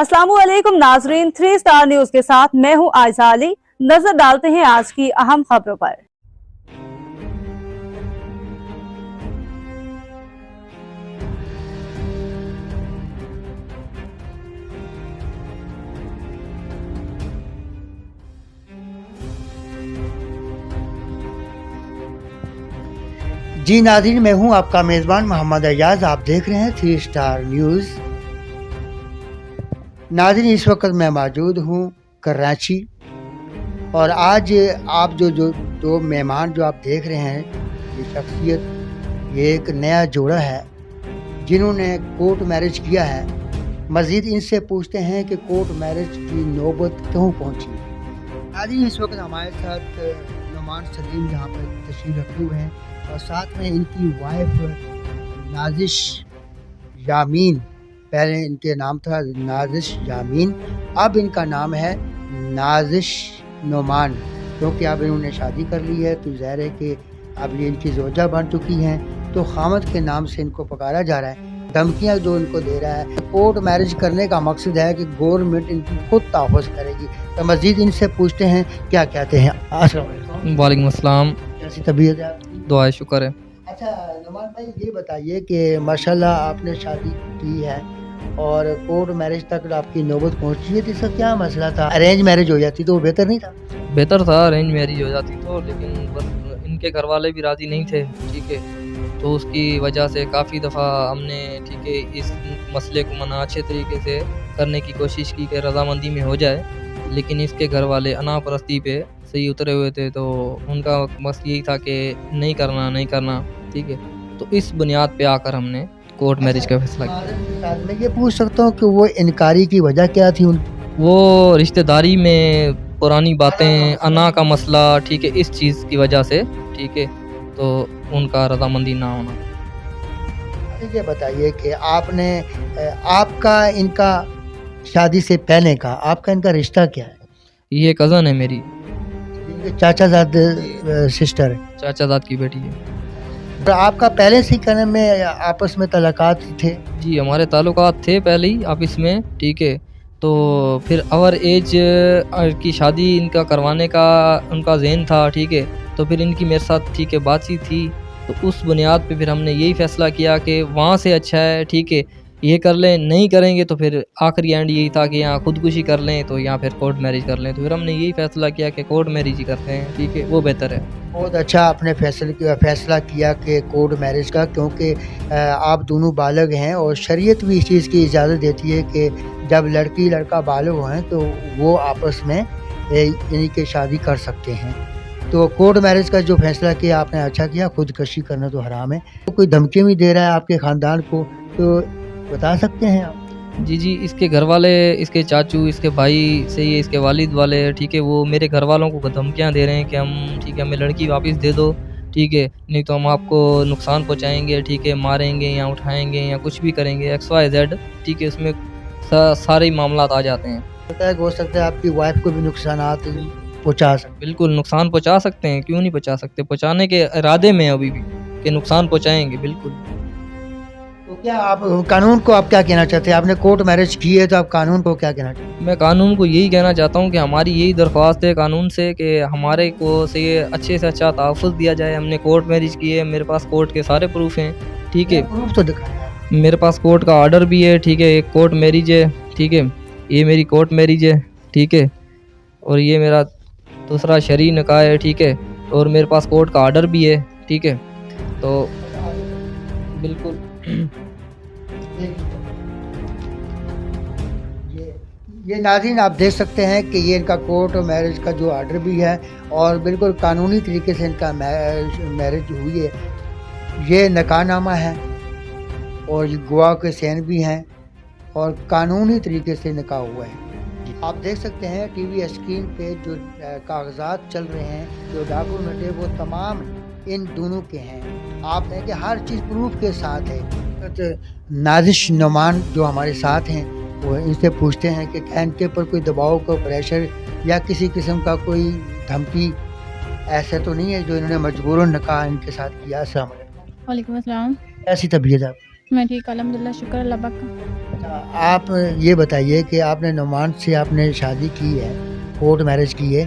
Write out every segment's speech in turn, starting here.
अस्सलामुअलैकुम नाजरीन, 3 star news के साथ मैं हूं आयशा अली। नजर डालते हैं आज की अहम खबरों पर। जी नाज़रीन, मैं हूं आपका मेज़बान मोहम्मद एजाज। आप देख रहे हैं 3 स्टार न्यूज़। नाज़रीन, इस वक्त मैं मौजूद हूं कराची और आज आप जो दो मेहमान जो आप देख रहे हैं, ये शख्सियत, ये एक नया जोड़ा है जिन्होंने कोर्ट मैरिज किया है। मज़ीद इनसे पूछते हैं कि कोर्ट मैरिज की नौबत क्यों पहुंची। नाज़रीन, इस वक्त हमारे साथ नुमान सलीम यहाँ पर तशरीफ़ रखे हुए हैं और साथ में इनकी वाइफ नाजिश यामीन। पहले इनके नाम था नाजिश यामीन, अब इनका नाम है नाजिश नुमान, क्योंकि अब इन्होंने शादी कर ली है तो ज़ाहिर है कि अब ये इनकी ज़ौजा बन चुकी हैं, तो खामद के नाम से इनको पुकारा जा रहा है। धमकियाँ जो इनको दे रहा है, कोर्ट मैरिज करने का मकसद है कि गवर्नमेंट इनकी खुद तहफ़्फ़ुज़ करेगी। तो मज़ीद इनसे पूछते हैं क्या कहते हैं। अस्सलाम वालेकुम। वालेकुम अस्सलाम। कैसी तबीयत है आपकी? दुआ शुक्र है। अच्छा नुमान भाई, ये बताइए कि माशाल्लाह आपने शादी की है और कोर्ट मैरिज तक आपकी नौबत पहुंची है, तो इसका क्या मसला था? अरेंज मैरिज हो जाती तो वो बेहतर नहीं था? बेहतर था अरेंज मैरिज हो जाती तो, लेकिन बस इनके घर वाले भी राज़ी नहीं थे, ठीक है। तो उसकी वजह से काफ़ी दफ़ा हमने, ठीक है, इस मसले को मना अच्छे तरीके से करने की कोशिश की कि रज़ामंदी में हो जाए, लेकिन इसके घर वाले अनापरस्ती पे सही उतरे हुए थे। तो उनका बस यही था कि नहीं करना, ठीक है। तो इस बुनियाद पे आकर हमने कोर्ट मैरिज का फैसला किया। मैं ये पूछ सकता हूँ कि वो इनकारी की वजह क्या थी? वो रिश्तेदारी में पुरानी बातें, अना का मसला, ठीक है, इस चीज़ की वजह से, ठीक है, तो उनका रजामंदी ना होना। ये बताइए कि आपने आपका इनका शादी से पहले का आपका इनका रिश्ता क्या है? ये कज़न है मेरी, चाचाजाद सिस्टर है, चाचाजाद की बेटी है। तो आपका पहले से करने में आपस में तलाकात थे? जी, हमारे ताल्लुकात थे पहले ही आपस में, ठीक है। तो फिर अवर एज की शादी इनका करवाने का उनका ज़हन था, ठीक है। तो फिर इनकी मेरे साथ, ठीक है, बातचीत थी। तो उस बुनियाद पे फिर हमने यही फ़ैसला किया कि वहाँ से अच्छा है, ठीक है, ये कर लें। नहीं करेंगे तो फिर आखिरी एंड यही था कि यहाँ खुदकुशी कर लें, तो यहाँ फिर कोर्ट मैरिज कर लें। तो फिर हमने यही फ़ैसला किया कि कोर्ट मैरिज ही करते हैं, ठीक है, वो बेहतर है। बहुत अच्छा आपने फैसला किया कि कोर्ट मैरिज का, क्योंकि आप दोनों बालिग हैं और शरीयत भी इस चीज़ की इजाज़त देती है कि जब लड़की लड़का बालिग हैं तो वो आपस में यानी कि शादी कर सकते हैं। तो कोर्ट मैरिज का जो फैसला किया आपने अच्छा किया। खुदकशी करना तो हराम है। तो कोई धमकी भी दे रहा है आपके ख़ानदान को, तो बता सकते हैं आप? जी, इसके घर वाले, इसके चाचू, इसके भाई से ये इसके वालिद वाले, ठीक है, वो मेरे घर वालों को धमकियाँ दे रहे हैं कि हम, ठीक है, हमें लड़की वापस दे दो, ठीक है, नहीं तो हम आपको नुकसान पहुँचाएंगे, ठीक है, मारेंगे या उठाएंगे या कुछ भी करेंगे, XYZ, ठीक है। उसमें सारे मामला आ जाते हैं। पता है, हो सकता है आपकी वाइफ को भी नुकसान पहुँचा सकते। बिल्कुल नुकसान पहुँचा सकते हैं, क्यों नहीं पहुँचा सकते, पहुँचाने के इरादे में अभी भी कि नुकसान पहुँचाएंगे, बिल्कुल। तो क्या आप कानून को आप क्या कहना चाहते हैं? आपने कोर्ट मैरिज की है तो आप कानून को क्या कहना चाहते हैं? मैं कानून को यही कहना चाहता हूँ कि हमारी यही दरख्वास्त है कानून से कि हमारे को से अच्छे से अच्छा तहफ़्फ़ुज़ दिया जाए। हमने कोर्ट मैरिज की है, मेरे पास कोर्ट के सारे प्रूफ हैं, ठीक है। प्रूफ तो दिखाया। मेरे पास कोर्ट का ऑर्डर भी है, ठीक है, एक कोर्ट मैरिज है, ठीक है, ये मेरी कोर्ट मैरिज है, ठीक है, और ये मेरा दूसरा शरई निकाह है, ठीक है, और मेरे पास कोर्ट का ऑर्डर भी है, ठीक है। तो बिल्कुल ये नाज़रीन आप देख सकते हैं कि ये इनका कोर्ट मैरिज का जो ऑर्डर भी है और बिल्कुल कानूनी तरीके से इनका मैरिज हुई है। ये निकाहनामा है और ये गवाह के साइन भी हैं और कानूनी तरीके से निकाह हुआ है। आप देख सकते हैं टीवी स्क्रीन पे जो कागजात चल रहे हैं, जो डॉक्यूमेंट है, वो तमाम इन दोनों के हैं। आप देखें कि हर चीज़ प्रूफ के साथ है। तो नाजिश नुमान जो हमारे साथ हैं, वो इनसे पूछते हैं कि इनके पर कोई दबाव का प्रेशर या किसी किस्म का कोई धमकी ऐसा तो नहीं है जो इन्होंने मजबूरन निकाह इनके साथ किया? अस्सलाम वालेकुम। वालेकुम अस्सलाम। ऐसी तबीयत है? मैं ठीक, अल्हम्दुलिल्लाह, शुक्र अल्लाह पाक का। आप ये बताइए कि आपने नुमान से आपने शादी की है, कोर्ट मैरिज की है,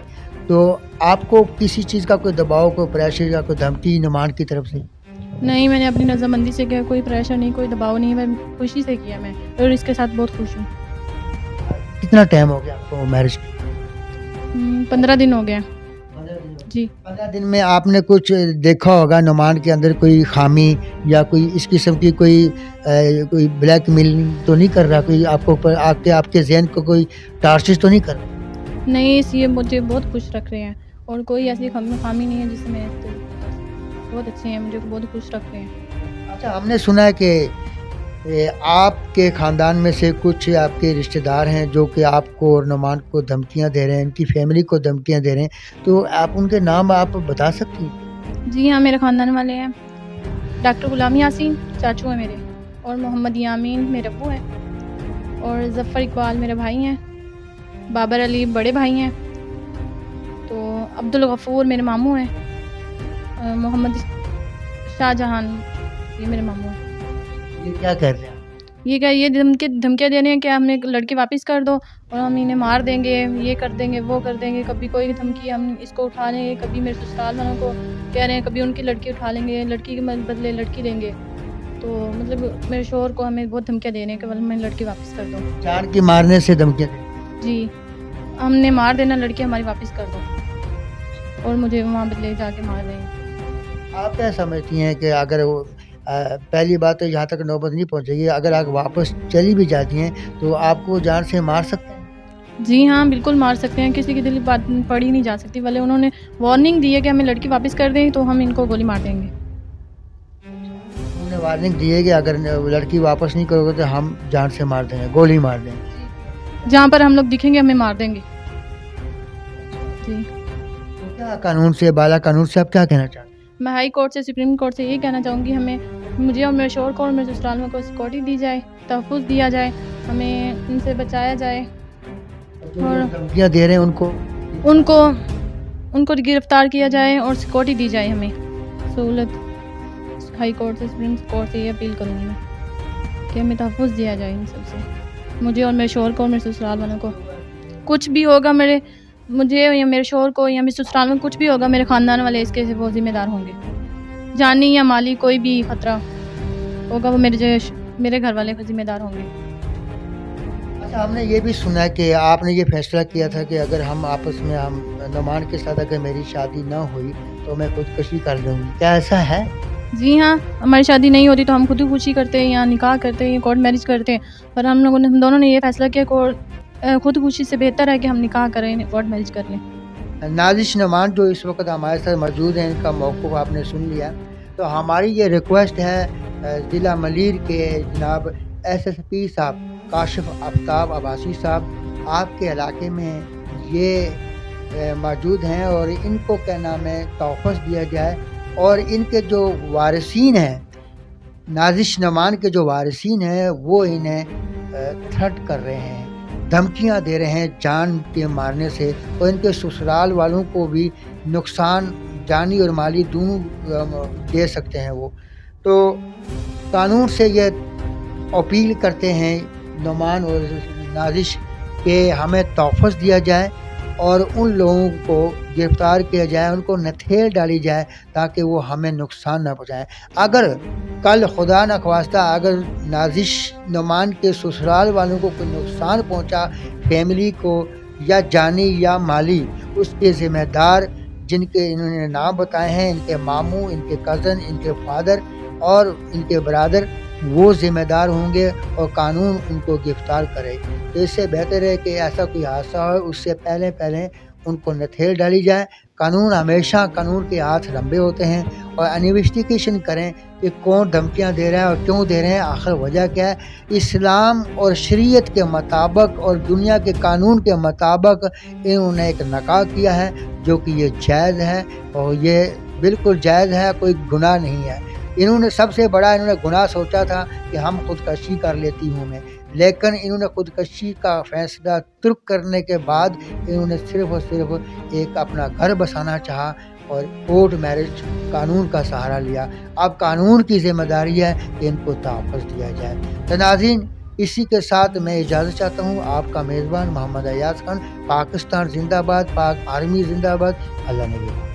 तो आपको किसी चीज़ का कोई दबाव, कोई प्रेशर या कोई धमकी नुमान की तरफ से? नहीं, मैंने अपनी रज़ामंदी से किया, कोई प्रेशर नहीं, कोई दबाव नहीं, मैं खुशी से किया मैं और इसके साथ बहुत खुश हूँ। कितना टाइम हो गया आपको मैरिज की? 15 दिन हो गए हैं। जी। 15 दिन में आपने कुछ देखा होगा नुमान के अंदर कोई खामी या कोई इस किस्म की कोई ब्लैकमेलिंग तो नहीं कर रहा, कोई आपको ऊपर आके आपके ज़हन को कोई टार्चेस तो नहीं कर रहा? नहीं, इसलिए मुझे बहुत खुश रख रहे हैं और कोई ऐसी खामी नहीं है जिससे मैं बहुत अच्छे हैं, मुझे बहुत खुश रख रहे हैं। अच्छा, हमने सुना है कि आपके ख़ानदान में से कुछ आपके रिश्तेदार हैं जो कि आपको और नुमान को धमकियां दे रहे हैं, इनकी फैमिली को धमकियां दे रहे हैं, तो आप उनके नाम आप बता सकती हैं? जी हाँ, मेरे ख़ानदान वाले हैं। डॉक्टर गुलाम यासीन चाचू हैं मेरे, और मोहम्मद यामीन मेरे अब्बू हैं, और ज़फ़र इकबाल मेरे भाई हैं, बाबर अली बड़े भाई हैं, तो अब्दुल गफ़ूर मेरे मामू हैं, मोहम्मद शाहजहान ये मेरे मामू हैं। ये क्या कर रहे हैं? ये धमकियाँ दे रहे हैं कि हमें लड़की वापस कर दो और हम इन्हें मार देंगे, ये कर देंगे, वो कर देंगे। कभी कोई धमकी हम इसको उठा लेंगे, कभी मेरे ससुराल वालों को कह रहे हैं, कभी उनकी लड़की उठा लेंगे, लड़की के बदले लड़की देंगे। तो मतलब मेरे शोहर को हमें बहुत धमकियाँ दे रहे हैं कि हमें लड़की वापस कर दो। जान की मारने से धमकियां दे रहे हैं? जी, हमने मार देना, लड़की हमारी वापस कर दो और मुझे वहाँ बदले जाके मार देंगे। आप क्या समझती हैं कि अगर वो पहली बात तो यहाँ तक नौबत नहीं पहुँचेगी, अगर आप वापस चली भी जाती हैं तो आपको जान से मार सकते हैं? जी हाँ, बिल्कुल मार सकते हैं, किसी की दिल बात पड़ी नहीं जा सकती। भले उन्होंने वार्निंग दी है कि हमें लड़की वापस कर दें तो हम इनको गोली मार देंगे। उन्होंने वार्निंग दी है कि अगर लड़की वापस नहीं करोगे तो हम जान से मार देंगे, गोली मार देंगे। जहाँ पर हम लोग दिखेंगे हमें मार देंगे। जी। तो क्या कानून से, बाला कानून से आप क्या कहना चाहते हैं? मैं हाई कोर्ट से, सुप्रीम कोर्ट से ये कहना चाहूँगी, मुझे और मेरे शोहर को और मेरे ससुराल में को सिक्योरिटी दी जाए, तहफ़्फ़ुज़ दिया जाए, हमें इनसे बचाया जाए और धमकियाँ दे रहे हैं उनको गिरफ्तार किया जाए और सिक्योरिटी दी जाए हमें सहूलत। हाई कोर्ट से, सुप्रीम कोर्ट से ये अपील करूँगी मैं कि हमें तहफ़्फ़ुज़ दिया जाए इन सबसे, मुझे और मेरे शोहर को और मेरे ससुराल वालों को। कुछ भी होगा मुझे या मेरे शोहर को या मेरे ससुराल में कुछ भी होगा, मेरे ख़ानदान वाले इसके वो ज़िम्मेदार होंगे। जानी या माली कोई भी ख़तरा होगा वो मेरे घर वाले ज़िम्मेदार होंगे। अच्छा, हमने ये भी सुना है कि आपने ये फैसला किया था कि अगर हम आपस में, हम नुमान के साथ अगर मेरी शादी ना हुई तो मैं खुदकुशी कर लूँगी, क्या ऐसा है? जी हाँ, हमारी शादी नहीं होती तो हम खुदकुशी करते हैं या निकाह करते हैं या कोर्ट मैरिज करते हैं, पर हम दोनों ने ये फैसला किया खुदकुशी से बेहतर है कि हम निकाह करें, कोर्ट मैरिज कर लें। नाजिश नुमान जो इस वक्त हमारे साथ मौजूद हैं, इनका मौक़िफ़ आपने सुन लिया, तो हमारी ये रिक्वेस्ट है ज़िला मलीर के जनाब SSP साहब काशिफ आफ्ताब अब्बासी साहब, आपके इलाके में ये मौजूद हैं और इनको क्या नाम है तोहफ़ा दिया जाए और इनके जो वारिसीन हैं, नाजिश नुमान के जो वारिसीन हैं वो इन्हें थ्रेट कर रहे हैं, धमकियां दे रहे हैं जान के मारने से, और इनके ससुराल वालों को भी नुकसान जानी और माली दोनों दे सकते हैं वो। तो कानून से ये अपील करते हैं नुमान और नाजिश के हमें तोहफ़ा दिया जाए और उन लोगों को गिरफ़्तार किया जाए, उनको नथेल डाली जाए ताकि वो हमें नुकसान ना पहुँचाएँ। अगर कल खुदा न ख्वास्ता अगर नाजिश नुमान के ससुराल वालों को कोई नुकसान पहुँचा, फैमिली को या जानी या माली, उसके ज़िम्मेदार जिनके इन्होंने नाम बताए हैं, इनके मामू, इनके कज़न, इनके फादर और इनके ब्रदर, वो ज़िम्मेदार होंगे और कानून उनको गिरफ़्तार करे। तो इससे बेहतर है कि ऐसा कोई हादसा हो उससे पहले उनको नथेल डाली जाए। कानून हमेशा, कानून के हाथ लंबे होते हैं और इन्वेस्टिगेशन करें कि कौन धमकियां दे रहा है और क्यों दे रहे हैं, आखिर वजह क्या है। इस्लाम और शरीयत के मुताबिक और दुनिया के कानून के मुताबिक इन्होंने एक निकाह किया है जो कि ये जायज़ है और ये बिल्कुल जायज़ है, कोई गुनाह नहीं है। इन्होंने सबसे बड़ा गुनाह सोचा था कि हम खुदकशी कर लेती हूँ मैं, लेकिन इन्होंने खुदकशी का फ़ैसला तुर्क करने के बाद इन्होंने सिर्फ़ और सिर्फ एक अपना घर बसाना चाहा और कोर्ट मैरिज कानून का सहारा लिया। अब कानून की ज़िम्मेदारी है कि इनको तहफ़्फ़ुज़ दिया जाए। तो नाज़रीन, इसी के साथ मैं इजाज़त चाहता हूँ। आपका मेज़बान मोहम्मद अयाज खान। पाकिस्तान जिंदाबाद, पाक आर्मी जिंदाबाद। अल्लाह ने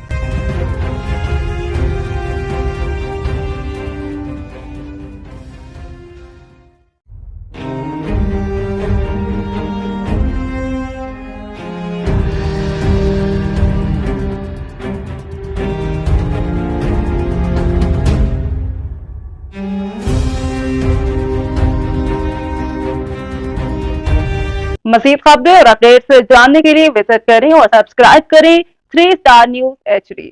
मज़ीद खबरें और अपडेट्स जानने के लिए विजिट करें और सब्सक्राइब करें 3 स्टार न्यूज़ HD।